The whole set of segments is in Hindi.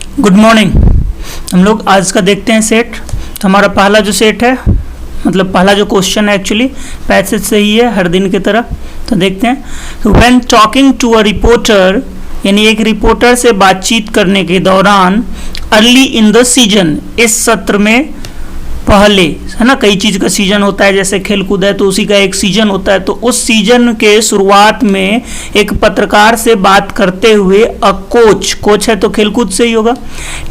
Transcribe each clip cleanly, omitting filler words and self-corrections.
Good morning. हम लोग आज का देखते हैं सेट। तो हमारा पहला जो सेट है, मतलब पहला जो क्वेश्चन है एक्चुअली पैसेज से ही है हर दिन की तरह। तो देखते हैं। When talking to a reporter, यानी एक रिपोर्टर से बातचीत करने के दौरान, अर्ली इन द सीजन, इस सत्र में पहले, है ना, कई चीज़ का सीजन होता है, जैसे खेल कूद है तो उसी का एक सीजन होता है। तो उस सीजन के शुरुआत में एक पत्रकार से बात करते हुए अ कोच है तो खेल कूद से ही होगा,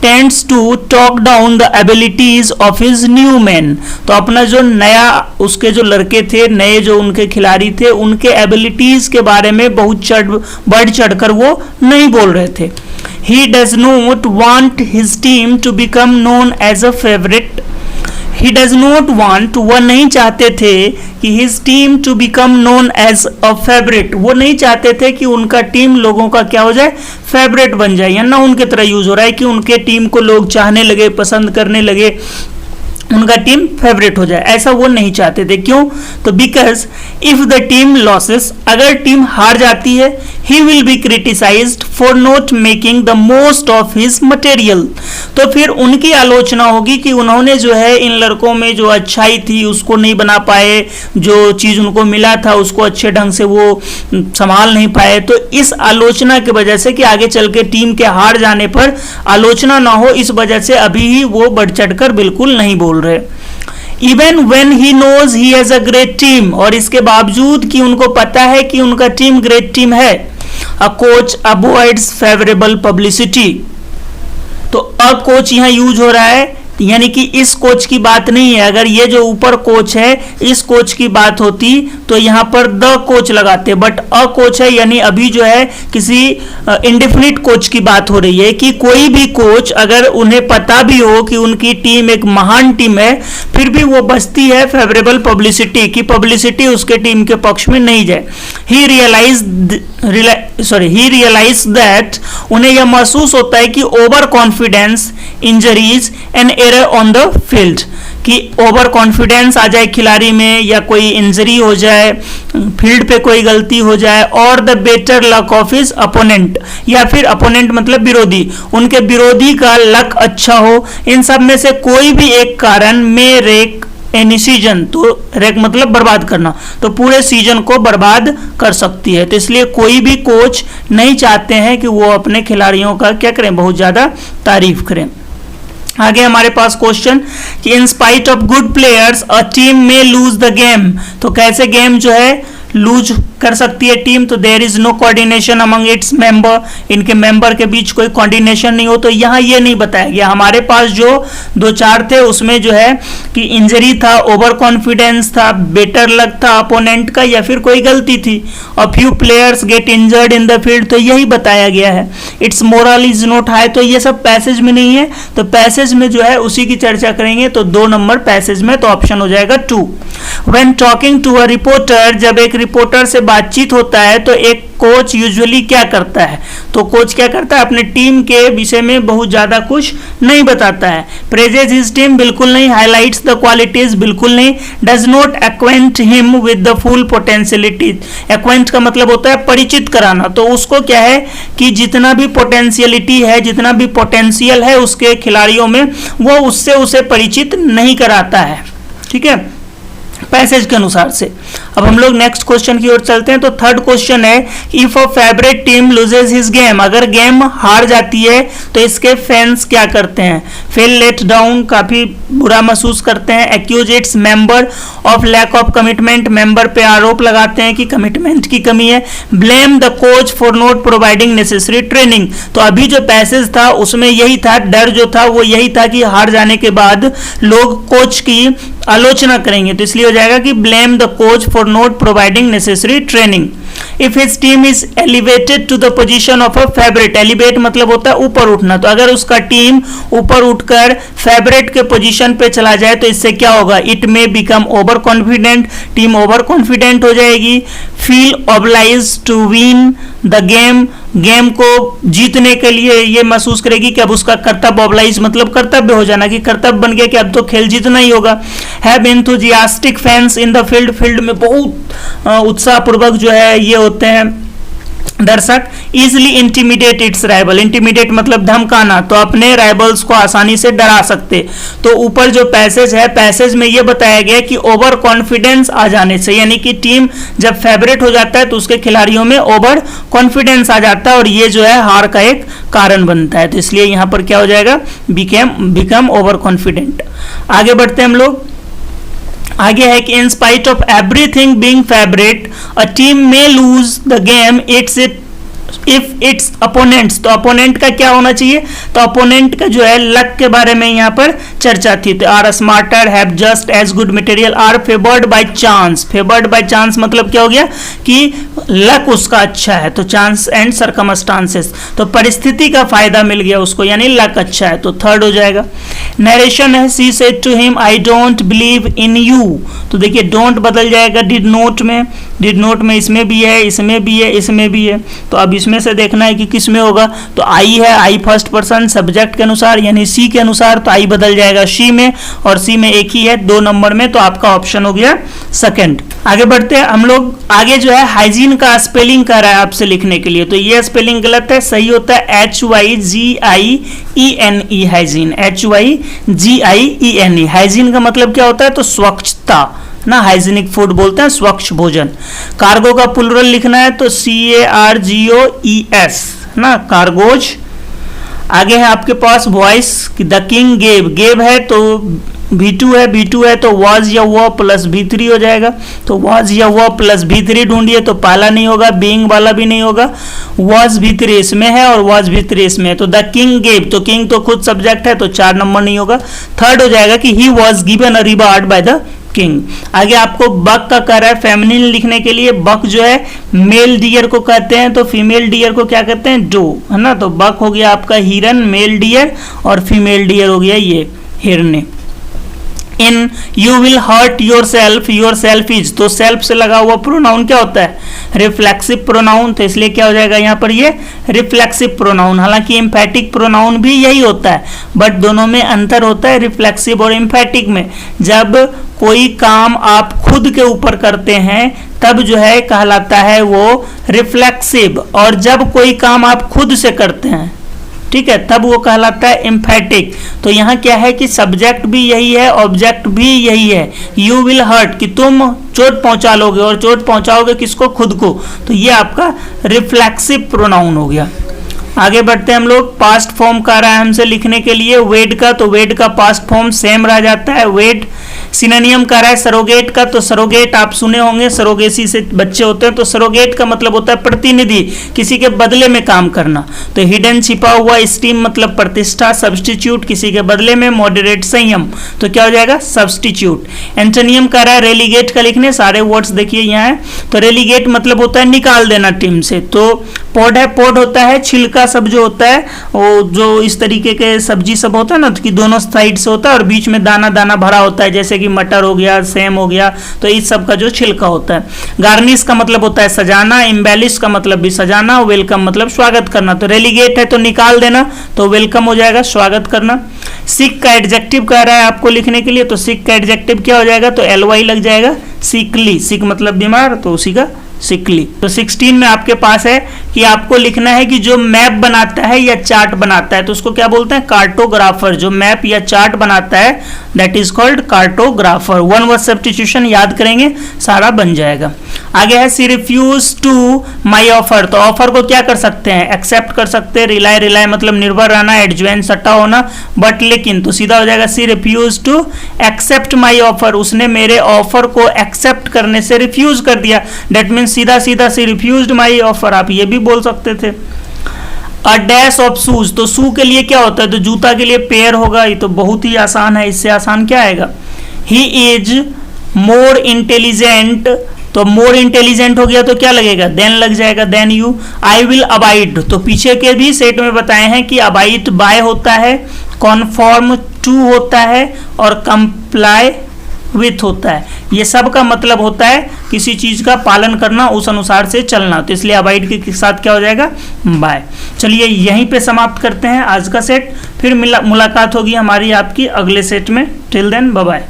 tends to talk down the abilities of his new man. तो अपना जो नया, उसके जो लड़के थे, नए जो उनके खिलाड़ी थे, उनके एबिलिटीज के बारे में बहुत बढ़ चढ़कर वो नहीं बोल रहे थे। He does not want his team to become known as a favourite. He does not want, वह नहीं चाहते थे कि his team to become known as a favorite, वो नहीं चाहते थे कि उनका टीम लोगों का क्या हो जाए, फेवरेट बन जाए, या ना उनके तरह यूज हो रहा है कि उनके टीम को लोग चाहने लगे, पसंद करने लगे, उनका टीम फेवरेट हो जाए, ऐसा वो नहीं चाहते थे। क्यों? तो because if the team losses, अगर टीम हार जाती है, he will be criticised for not making the most of his material. तो फिर उनकी आलोचना होगी कि उन्होंने जो है इन लड़कों में जो अच्छाई थी उसको नहीं बना पाए, जो चीज़ उनको मिला था उसको अच्छे ढंग से वो संभाल नहीं पाए। तो इस आलोचना की वजह से कि आगे चल के टीम के हार जाने पर आलोचना ना हो, इस वजह से अभी ही वो बढ़ चढ़कर बिल्कुल नहीं बोल रहे। Even when he knows he has a great team, और इसके बावजूद कि उनको पता है कि उनका टीम ग्रेट टीम है, a coach avoids favourable publicity. तो अ कोच यहाँ यूज हो रहा है, यानी कि इस कोच की बात नहीं है। अगर ये जो ऊपर कोच है इस कोच की बात होती तो यहाँ पर द कोच लगाते, बट अ कोच है, यानी अभी जो है किसी इंडेफिनिट कोच की बात हो रही है कि कोई भी कोच, अगर उन्हें पता भी हो कि उनकी टीम एक महान टीम है, फिर भी वो बचती है फेवरेबल पब्लिसिटी की पब्लिसिटी उसके टीम के पक्ष में नहीं जाए। ही रियलाइज दैट, उन्हें यह महसूस होता है कि over confidence, injuries and error on the field, कि ओवर कॉन्फिडेंस आ जाए खिलाड़ी में, या कोई इंजरी हो जाए, फील्ड पे कोई गलती हो जाए, और the better luck of his opponent, या फिर अपोनेंट मतलब विरोधी, उनके विरोधी का लक अच्छा हो, इन सब में से कोई भी एक कारण में रेक एनी सीजन, तो रेक मतलब बर्बाद करना, तो पूरे सीजन को बर्बाद कर सकती है। तो इसलिए कोई भी कोच नहीं चाहते हैं कि वो अपने खिलाड़ियों का क्या करें, बहुत ज़्यादा तारीफ करें। आगे हमारे पास क्वेश्चन कि in spite of good players a team में लूज द गेम। तो कैसे गेम जो है लूज कर सकती है टीम? तो there is no coordination among its member, इनके मेंबर के बीच कोई कोऑर्डिनेशन नहीं हो। तो यहाँ ये नहीं बताया गया। हमारे पास जो दो चार थे उसमें जो है कि इंजरी था, ओवर कॉन्फिडेंस था, बेटर लक था अपोनेंट का, या फिर कोई गलती थी, और few players get injured in the field, तो यही बताया गया है। It's moral is not high, तो ये सब पैसेज में नहीं है, तो पैसेज में जो है उसी की चर्चा करेंगे। तो 2 नंबर पैसेज में, तो ऑप्शन हो जाएगा 2। When talking to a reporter, जब एक रिपोर्टर से बातचीत होता है तो एक कोच यूजुअली क्या करता है? तो कोच क्या करता है, अपने टीम के विषय में बहुत ज्यादा कुछ नहीं बताता है। प्रेजेज हिज टीम, बिल्कुल नहीं। हाईलाइट्स द क्वालिटीज, बिल्कुल नहीं। Does not acquaint him with the full potentialities, acquaint का मतलब होता है परिचित कराना। तो उसको क्या है कि जितना भी पोटेंशियलिटी है, जितना भी पोटेंशियल है उसके खिलाड़ियों में, वो उससे उसे परिचित नहीं कराता है। ठीक है, पैसेज के अनुसार से। अब हम लोग नेक्स्ट क्वेश्चन की ओर चलते हैं। तो थर्ड क्वेश्चन है, if a favourite team loses his game, अगर गेम हार जाती है तो इसके फैंस क्या करते हैं? फील लेट डाउन, काफी बुरा महसूस करते हैं। Accuse its member of lack of commitment, member पे आरोप लगाते हैं कि कमिटमेंट की कमी है। Blame the coach for not providing necessary training, तो अभी जो पैसेज था उसमें यही था, डर जो था वो यही था कि हार जाने के बाद लोग कोच की आलोचना करेंगे। तो इसलिए हो जाएगा कि blame the coach for not providing necessary training. If his team is elevated to the position of a favourite, elevate मतलब होता है ऊपर उठना, तो अगर उसका टीम ऊपर उठकर फेवरेट के पोजीशन पे चला जाए तो इससे क्या होगा? It may become over confident, team over confident हो जाएगी। Feel obliged to win the game, game को जीतने के लिए ये महसूस करेगी कि अब उसका कर्तव्य, ऑब्लाइज मतलब कर्तव्य हो जाना, कि कर्तव्य बन गया कि अब तो खेल जीतना ही होगा। Have enthusiastic fans in the field, field में बहुत उत्साहपूर्वक जो है ये होते हैं दर्शक easily intimidate it's rival, intimidate मतलब धमकाना, तो अपने राइवल्स को आसानी से डरा सकते। तो ऊपर जो पैसेज है, पैसेज में ये बताया गया कि ओवर कॉन्फिडेंस आ जाने से, यानी कि टीम जब फेवरेट हो जाता है तो उसके खिलाड़ियों में ओवर कॉन्फिडेंस आ जाता है और ये जो है हार का एक कारण बनता है। तो इसलिए यहां पर क्या हो जाएगा, बिकम ओवर कॉन्फिडेंट। आगे बढ़ते हैं हम लोग। आगे है कि in spite of everything being favourite a team में lose the game if it's opponents, तो अपोनेंट का क्या होना चाहिए, तो अपोनेंट का जो है लक के बारे में यहाँ पर चर्चा थी। तो are smarter, have just as good material, are favoured by chance. Favoured by chance मतलब क्या हो गया कि लक उसका अच्छा है, तो चांस एंड सर्कमस्टांसेस, तो परिस्थिति का फायदा मिल गया उसको, यानी लक अच्छा है, तो थर्ड हो जाएगा। नरेशन है, she said to him I don't believe in you, तो देखिए डोंट बदल जाएगा डिड नोट में, डिड नोट में इसमें भी है, इसमें भी है, इसमें भी है, तो अब इसमें से देखना है कि किस में होगा। तो आई है, आई फर्स्ट पर्सन सब्जेक्ट के अनुसार यानी सी के अनुसार, तो आई बदल जाएगा शी में, और सी में एक ही है 2 नंबर में, तो आपका ऑप्शन हो गया सेकंड। आगे बढ़ते हैं हम लोग। आगे जो है हाइजीन का स्पेलिंग कर रहा है आपसे लिखने के लिए, तो ये स्पेलिंग गलत है, सही होता है HYGIENE हाइजीन, HYGIENE। हाइजीन का मतलब क्या होता है, तो स्वच्छता ना, हाइजीनिक फूड बोलते हैं, स्वच्छ भोजन। कार्गो का प्लुरल लिखना है तो CARGOES ना, कार्गोज। आगे है आपके पास voice, the king gave, gave है तो V2 है, B2 है तो was या हुआ प्लस V3 हो जाएगा, तो was या हुआ प्लस V3 ढूंढिए, तो पहला नहीं होगा, being वाला भी नहीं होगा, was V3 इसमें है और was V3 इसमें है, तो द किंग गेव, तो किंग तो खुद सब्जेक्ट है तो 4 नंबर नहीं होगा, थर्ड हो जाएगा कि he was given a reward by the king. आगे आपको बक का कह रहा है फेमिनिन लिखने के लिए, बक जो है मेल डियर को कहते हैं, तो फीमेल डियर को क्या कहते हैं, डो, है ना। तो बक हो गया आपका हिरन, मेल डियर, और फीमेल डियर हो गया ये हिरने। In you will hurt yourself is, तो सेल्फ से लगा हुआ प्रोनाउन क्या होता है, रिफ्लेक्सिव प्रोनाउन, तो इसलिए क्या हो जाएगा यहाँ पर ये रिफ्लेक्सिव प्रोनाउन। हालांकि एम्फैटिक प्रोनाउन भी यही होता है, बट दोनों में अंतर होता है रिफ्लेक्सिव और एम्फैटिक में। जब कोई काम आप खुद के ऊपर करते हैं तब जो है कहलाता है वो रिफ्लेक्सिव, और जब कोई काम आप खुद से करते हैं, ठीक है, तब वो कहलाता है एम्फैटिक। तो यहाँ क्या है कि सब्जेक्ट भी यही है, ऑब्जेक्ट भी यही है। यू विल हर्ट कि तुम चोट पहुंचा लोगे, और चोट पहुंचाओगे किसको, खुद को, तो ये आपका रिफ्लेक्सिव प्रोनाउन हो गया। आगे बढ़ते हैं हम लोग। पास्ट फॉर्म का रहा है हमसे लिखने के लिए वेड का, तो वेड का पास्ट फॉर्म सेम रह जाता है वेड। सिनोनियम का रहा है सरोगेट का, तो सरोगेट आप सुने होंगे, सरोगेसी से बच्चे होते हैं, तो सरोगेट का मतलब होता है प्रतिनिधि, किसी के बदले में काम करना। तो हिडन छिपा हुआ, स्टीम मतलब प्रतिष्ठा, सब्सटीट्यूट किसी के बदले में, मॉडरेट संयम, तो क्या हो जाएगा सब्सटीट्यूट। एंटोनियम का रहा है रेलीगेट का लिखने, सारे वर्ड्स देखिए यहाँ है, तो रेलीगेट मतलब होता है निकाल देना टीम से। तो पोड है, पोड होता है छिलका सब जो होता है, वो जो इस तरीके के सब्जी सब होता है ना, कि दोनों साइड से होता है और बीच में दाना दाना भरा होता है, जैसे कि मटर हो गया, सेम हो गया, तो इस सब का जो छिलका होता है। गार्निश का मतलब होता है सजाना, इम्बेलिश का मतलब भी सजाना, वेलकम मतलब स्वागत करना। तो रेलीगेट है तो निकाल देना, तो वेलकम हो जाएगा स्वागत करना। सिक का एडजेक्टिव कह रहा है आपको लिखने के लिए, तो सिक का एडजेक्टिव क्या हो जाएगा, तो LY लग जाएगा, सिकली, सिक मतलब बीमार, तो उसी का सिकली। तो 16 में आपके पास है कि आपको लिखना है कि जो मैप बनाता है या चार्ट बनाता है, तो उसको क्या बोलते हैं, कार्टोग्राफर। जो मैप या चार्ट बनाता है that is called cartographer. One word substitution याद करेंगे, सारा बन जाएगा। आगे है सी रिफ्यूज टू माई ऑफर, तो ऑफर को क्या कर सकते हैं, एक्सेप्ट कर सकते हैं। रिलाई, रिलाई मतलब निर्भर रहना, एडज्वाइन सट्टा होना, बट लेकिन, तो सीधा हो जाएगा she refuse to accept my offer, उसने मेरे ऑफर को एक्सेप्ट करने से रिफ्यूज कर दिया, दैट मीन्स सीधा सीधा सी रिफ्यूज्ड माई ऑफर, आप ये भी बोल सकते थे। अ डैश ऑफ शूज, तो शू के लिए क्या होता है, तो जूता के लिए पेयर होगा, ये तो बहुत ही आसान है, इससे आसान क्या आएगा। ही इज मोर इंटेलिजेंट, तो मोर इंटेलिजेंट हो गया तो क्या लगेगा, देन लग जाएगा, then you. I will abide, तो पीछे के भी सेट में बताए हैं कि अबाइड बाय होता है, कॉन्फॉर्म टू होता है, और कंप्लाई विथ होता है। ये सब का मतलब होता है किसी चीज का पालन करना, उस अनुसार से चलना, तो इसलिए अबाइड के साथ क्या हो जाएगा, बाय। चलिए यहीं पे समाप्त करते हैं आज का सेट, फिर मुलाकात होगी हमारी आपकी अगले सेट में। Till then bye bye.